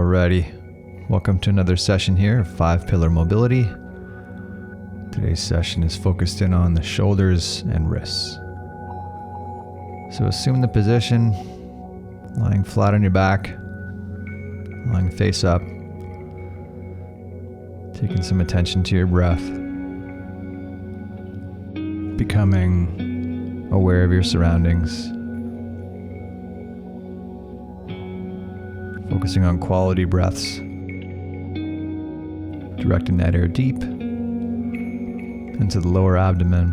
Alrighty, welcome to another session here of 5-pillar mobility. Today's session is focused in on the shoulders and wrists. So assume the position, lying flat on your back, lying face up, taking some attention to your breath, becoming aware of your surroundings, focusing on quality breaths, directing that air deep into the lower abdomen,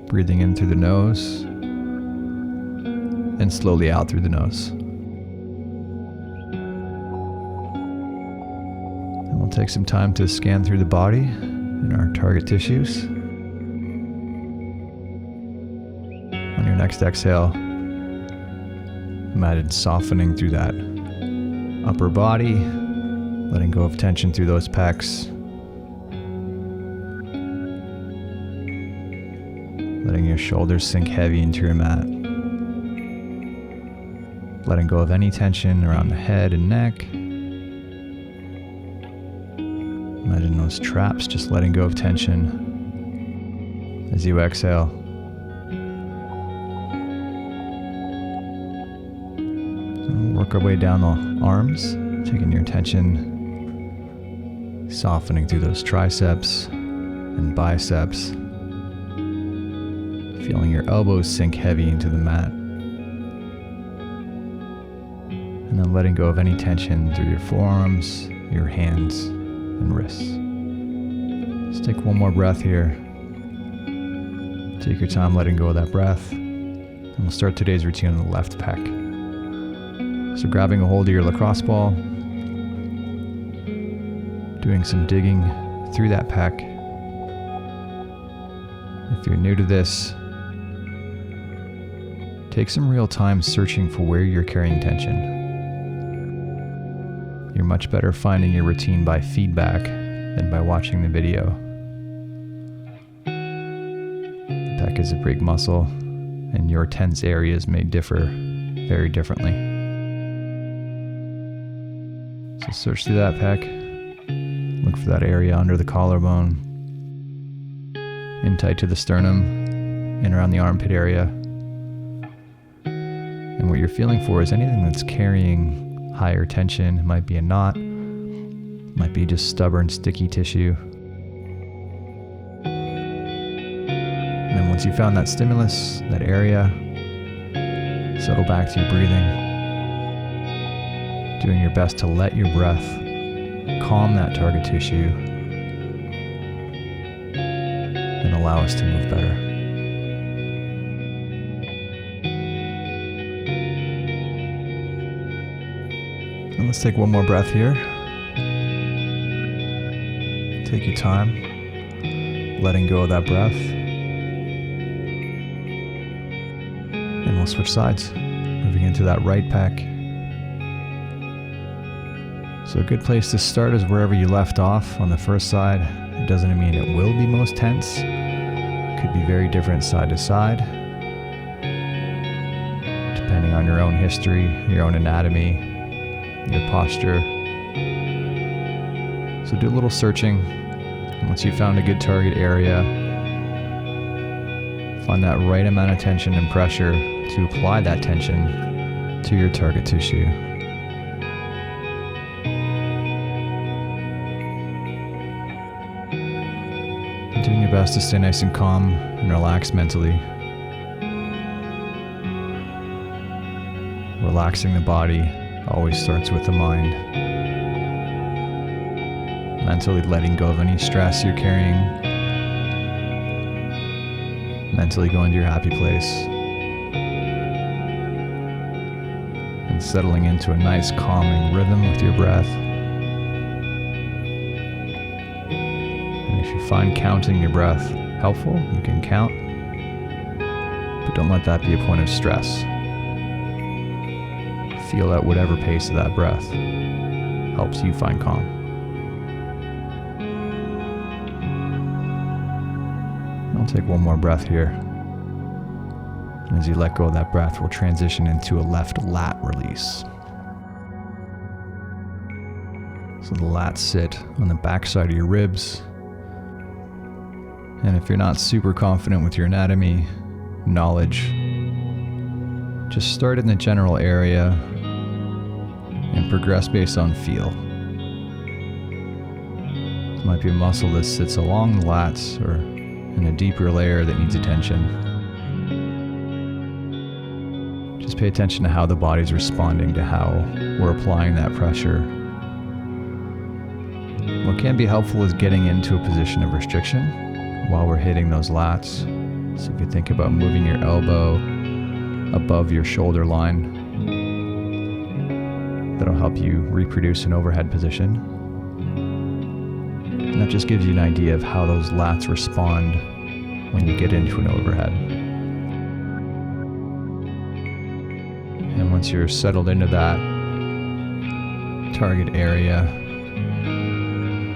breathing in through the nose and slowly out through the nose. And we'll take some time to scan through the body and our target tissues. On your next exhale, imagine softening through that upper body, letting go of tension through those pecs, letting your shoulders sink heavy into your mat, letting go of any tension around the head and neck. Imagine those traps, just letting go of tension as you exhale. Work our way down the arms, taking your attention, softening through those triceps and biceps, feeling your elbows sink heavy into the mat, and then letting go of any tension through your forearms, your hands, and wrists. Let's take one more breath here. Take your time letting go of that breath, and we'll start today's routine on the left pec. So grabbing a hold of your lacrosse ball, doing some digging through that pec. If you're new to this, take some real time searching for where you're carrying tension. You're much better finding your routine by feedback than by watching the video. The pec is a big muscle, and your tense areas may differ very differently. So search through that pec, look for that area under the collarbone, in tight to the sternum, and around the armpit area. And what you're feeling for is anything that's carrying higher tension. It might be a knot, it might be just stubborn, sticky tissue. And then once you found that stimulus, that area, settle back to your breathing. Doing your best to let your breath calm that target tissue and allow us to move better. And let's take one more breath here. Take your time, letting go of that breath. And we'll switch sides, moving into that right pec. So a good place to start is wherever you left off on the first side. It doesn't mean it will be most tense. It could be very different side to side, depending on your own history, your own anatomy, your posture. So do a little searching. Once you've found a good target area, find that right amount of tension and pressure to apply that tension to your target tissue. Doing your best to stay nice and calm and relaxed mentally. Relaxing the body always starts with the mind. Mentally letting go of any stress you're carrying. Mentally going to your happy place. And settling into a nice calming rhythm with your breath. If you find counting your breath helpful, you can count, but don't let that be a point of stress. Feel at whatever pace of that breath helps you find calm. I'll take one more breath here. And as you let go of that breath, we'll transition into a left lat release. So the lats sit on the back side of your ribs. And if you're not super confident with your anatomy knowledge, just start in the general area and progress based on feel. It might be a muscle that sits along the lats or in a deeper layer that needs attention. Just pay attention to how the body's responding to how we're applying that pressure. What can be helpful is getting into a position of restriction while we're hitting those lats. So if you think about moving your elbow above your shoulder line, that'll help you reproduce an overhead position. And that just gives you an idea of how those lats respond when you get into an overhead. And once you're settled into that target area,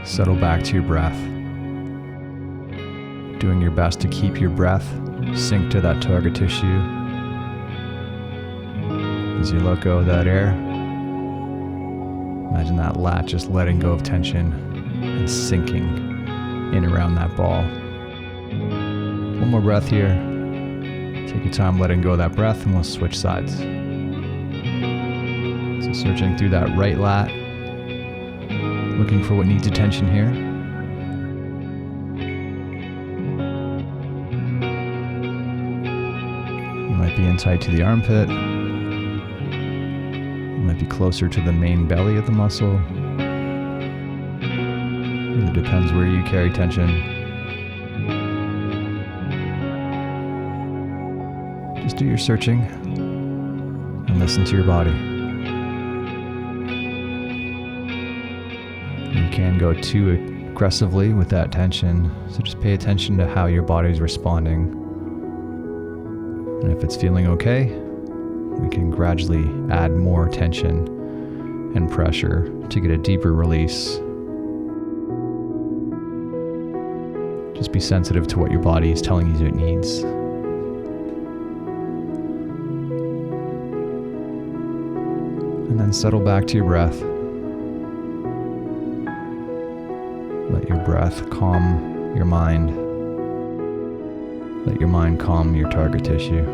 settle back to your breath. Doing your best to keep your breath sink to that target tissue. As you let go of that air, imagine that lat just letting go of tension and sinking in around that ball. One more breath here. Take your time letting go of that breath and we'll switch sides. So searching through that right lat, looking for what needs attention here. You might be in tight to the armpit. You might be closer to the main belly of the muscle. It really depends where you carry tension. Just do your searching and listen to your body. You can go too aggressively with that tension, so just pay attention to how your body's responding. And if it's feeling okay, we can gradually add more tension and pressure to get a deeper release. Just be sensitive to what your body is telling you it needs. And then settle back to your breath. Let your breath calm your mind. Let your mind calm your target tissue.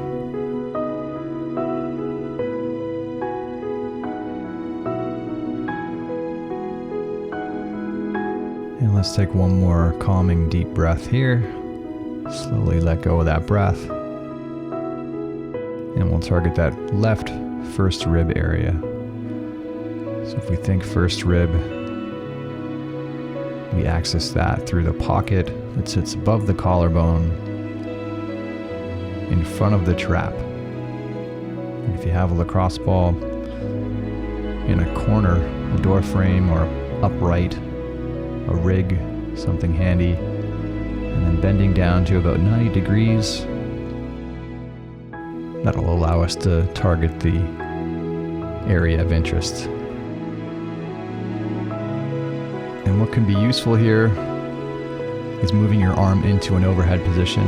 And let's take one more calming deep breath here. Slowly let go of that breath. And we'll target that left first rib area. So if we think first rib, we access that through the pocket that sits above the collarbone in front of the trap. And if you have a lacrosse ball in a corner, a door frame or upright, a rig, something handy, and then bending down to about 90 degrees, that'll allow us to target the area of interest. And what can be useful here is moving your arm into an overhead position,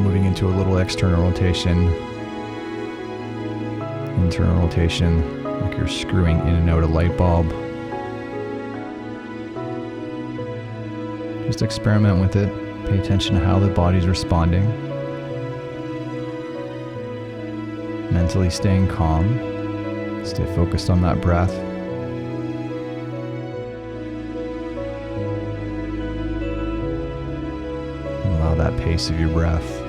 moving into a little external rotation, internal rotation, like you're screwing in and out a light bulb. Just experiment with it. Pay attention to how the body's responding. Mentally staying calm. Stay focused on that breath. And allow that pace of your breath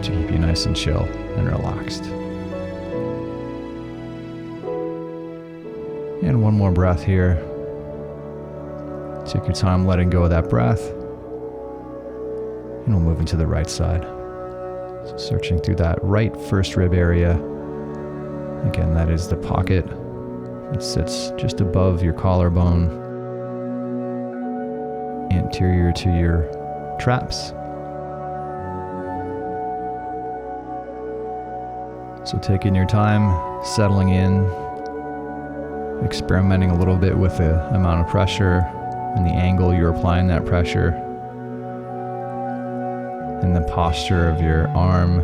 to keep you nice and chill and relaxed. And one more breath here. Take your time letting go of that breath. And we'll move into the right side. So searching through that right first rib area. Again, that is the pocket. It sits just above your collarbone, anterior to your traps. So taking your time, settling in, experimenting a little bit with the amount of pressure and the angle you're applying that pressure. in the posture of your arm.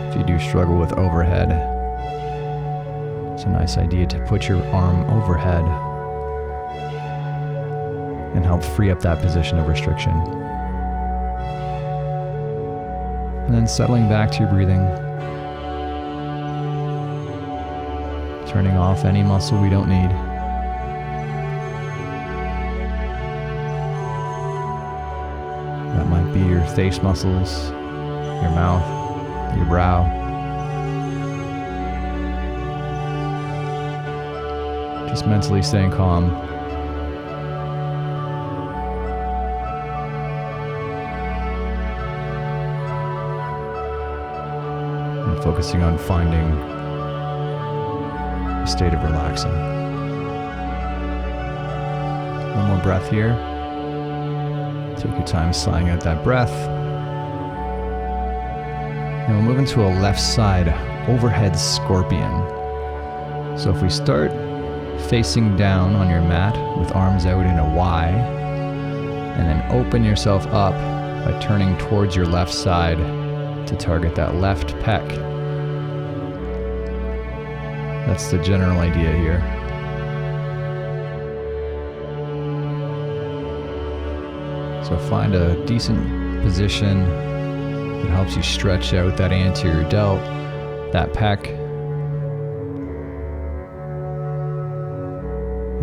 If you do struggle with overhead, it's a nice idea to put your arm overhead and help free up that position of restriction. And then settling back to your breathing, turning off any muscle we don't need. That might be your face muscles, your mouth, your brow. Just mentally staying calm. And focusing on finding a state of relaxing. One more breath here. Take your time sighing out that breath. And we'll move into a left side overhead scorpion. So if we start facing down on your mat with arms out in a Y, and then open yourself up by turning towards your left side to target that left pec. That's the general idea here. So find a decent position that helps you stretch out that anterior delt, that pec.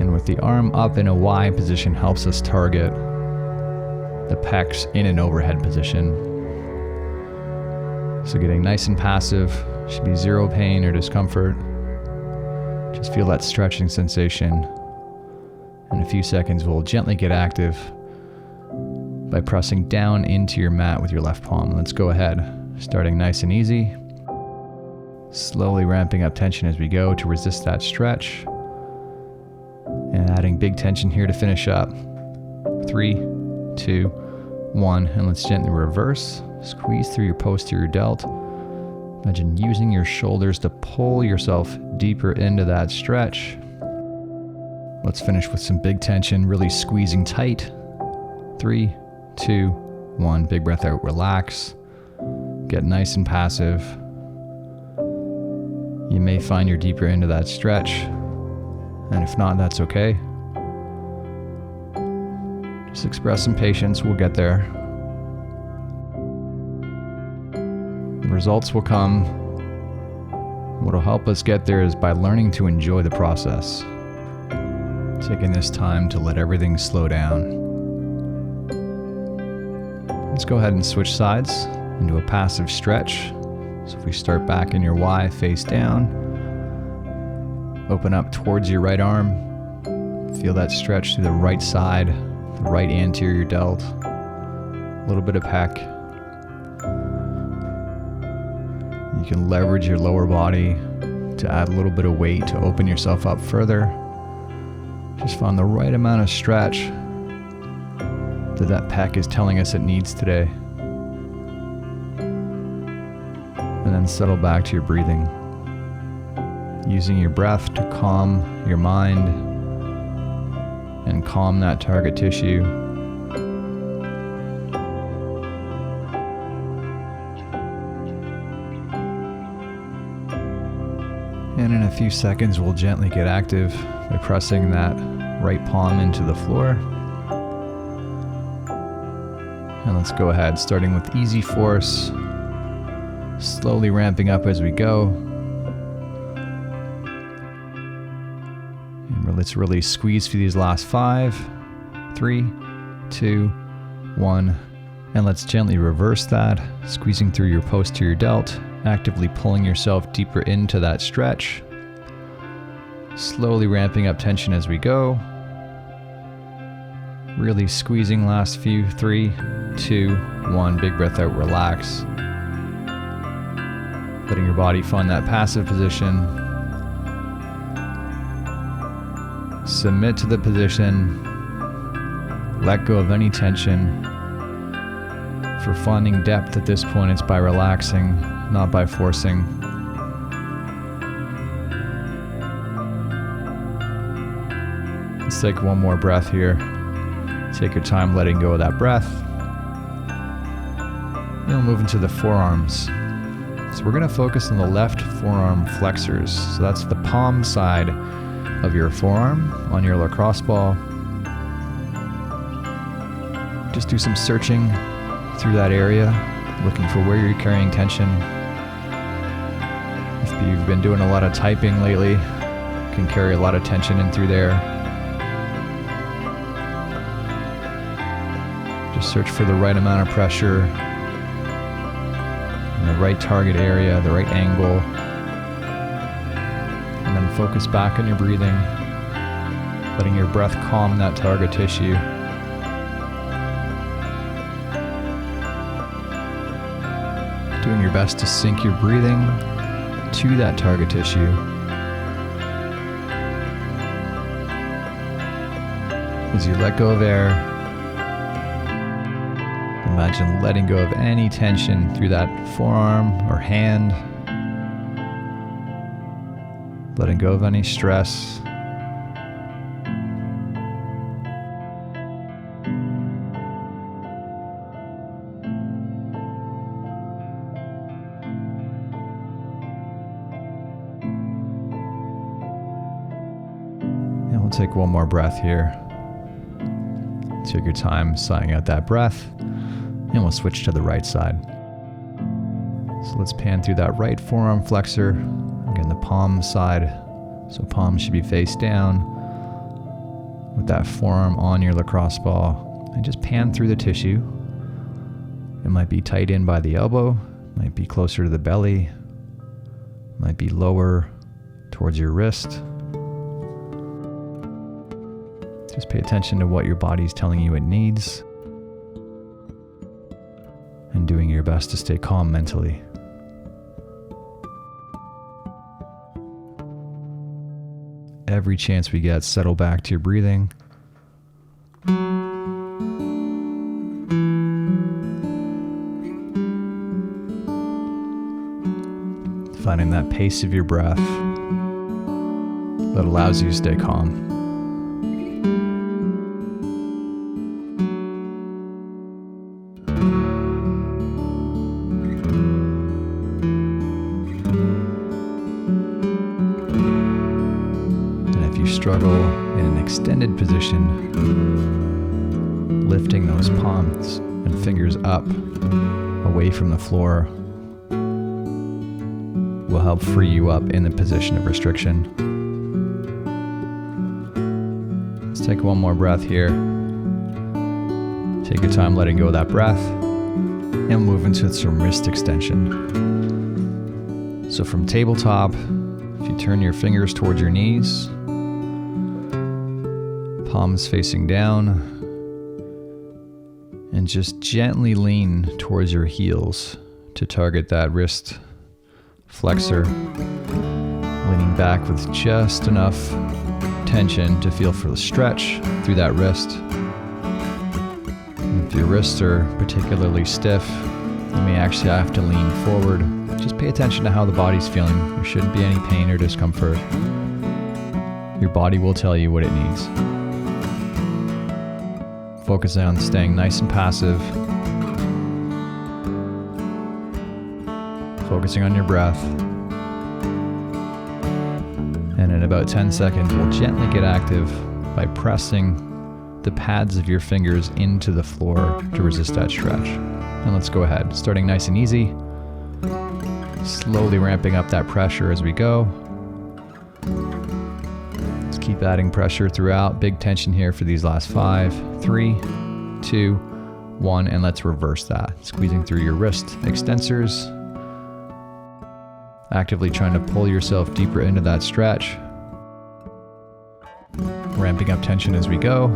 And with the arm up in a Y position helps us target the pecs in an overhead position. So getting nice and passive, should be zero pain or discomfort. Just feel that stretching sensation. In a few seconds, we'll gently get active by pressing down into your mat with your left palm. Let's go ahead, starting nice and easy. Slowly ramping up tension as we go to resist that stretch. And adding big tension here to finish up. 3, 2, 1, and let's gently reverse. Squeeze through your posterior delt. Imagine using your shoulders to pull yourself deeper into that stretch. Let's finish with some big tension, really squeezing tight. 3, 2, 1, big breath out, relax. Get nice and passive. You may find you're deeper into that stretch, and if not, that's okay. Just express some patience, we'll get there. The results will come. What'll help us get there is by learning to enjoy the process. Taking this time to let everything slow down. Let's go ahead and switch sides into a passive stretch. So if we start back in your Y, face down, open up towards your right arm, feel that stretch through the right side, the right anterior delt, a little bit of pec. You can leverage your lower body to add a little bit of weight to open yourself up further. Just find the right amount of stretch that pec is telling us it needs today. And then settle back to your breathing. Using your breath to calm your mind and calm that target tissue. And in a few seconds, we'll gently get active by pressing that right palm into the floor. And let's go ahead, starting with easy force, slowly ramping up as we go. And let's really squeeze for these last 5, 3, 2, 1. And let's gently reverse that, squeezing through your posterior delt, actively pulling yourself deeper into that stretch. Slowly ramping up tension as we go. Really squeezing last few, 3, 2, 1, big breath out, relax. Letting your body find that passive position. Submit to the position. Let go of any tension. For finding depth at this point, it's by relaxing, not by forcing. Let's take one more breath here. Take your time letting go of that breath. we'll move into the forearms. So we're going to focus on the left forearm flexors. So that's the palm side of your forearm on your lacrosse ball. Just do some searching through that area, looking for where you're carrying tension. If you've been doing a lot of typing lately, you can carry a lot of tension in through there. Just search for the right amount of pressure in the right target area, the right angle. And then focus back on your breathing, letting your breath calm that target tissue. Doing your best to sync your breathing to that target tissue. As you let go of air, imagine letting go of any tension through that forearm or hand, letting go of any stress. And we'll take one more breath here. Take your time sighing out that breath, and we'll switch to the right side. So let's pan through that right forearm flexor. Again, the palm side, so palm should be face down with that forearm on your lacrosse ball, and just pan through the tissue. It might be tight in by the elbow, might be closer to the belly, might be lower towards your wrist. Just pay attention to what your body's telling you it needs, and doing your best to stay calm mentally. Every chance we get, settle back to your breathing. Finding that pace of your breath that allows you to stay calm. Struggle in an extended position, lifting those palms and fingers up away from the floor will help free you up in the position of restriction. Let's take one more breath here. Take your time letting go of that breath, and move into some wrist extension. So from tabletop, if you turn your fingers towards your knees, palms facing down, and just gently lean towards your heels to target that wrist flexor, leaning back with just enough tension to feel for the stretch through that wrist. And if your wrists are particularly stiff, you may actually have to lean forward. Just pay attention to how the body's feeling. There shouldn't be any pain or discomfort. Your body will tell you what it needs. Focus on staying nice and passive. Focusing on your breath. And in about 10 seconds, we'll gently get active by pressing the pads of your fingers into the floor to resist that stretch. And let's go ahead, starting nice and easy. Slowly ramping up that pressure as we go. Keep adding pressure throughout. Big tension here for these last 5, 3, 2, 1, and let's reverse that. Squeezing through your wrist extensors. Actively trying to pull yourself deeper into that stretch. Ramping up tension as we go.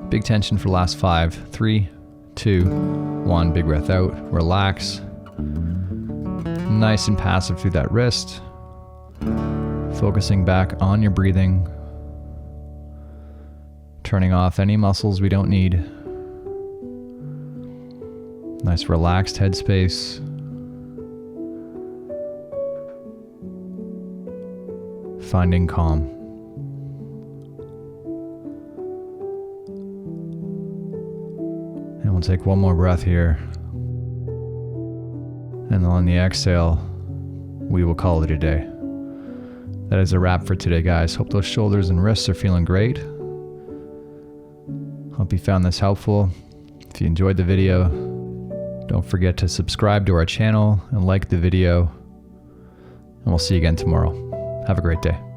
Big tension for the last 5, 3, 2, 1. Big breath out. Relax. Nice and passive through that wrist. Focusing back on your breathing, turning off any muscles we don't need. Nice relaxed headspace. Finding calm. And we'll take one more breath here. And on the exhale, we will call it a day. That is a wrap for today, guys. Hope those shoulders and wrists are feeling great. Hope you found this helpful. If you enjoyed the video, don't forget to subscribe to our channel and like the video. And we'll see you again tomorrow. Have a great day.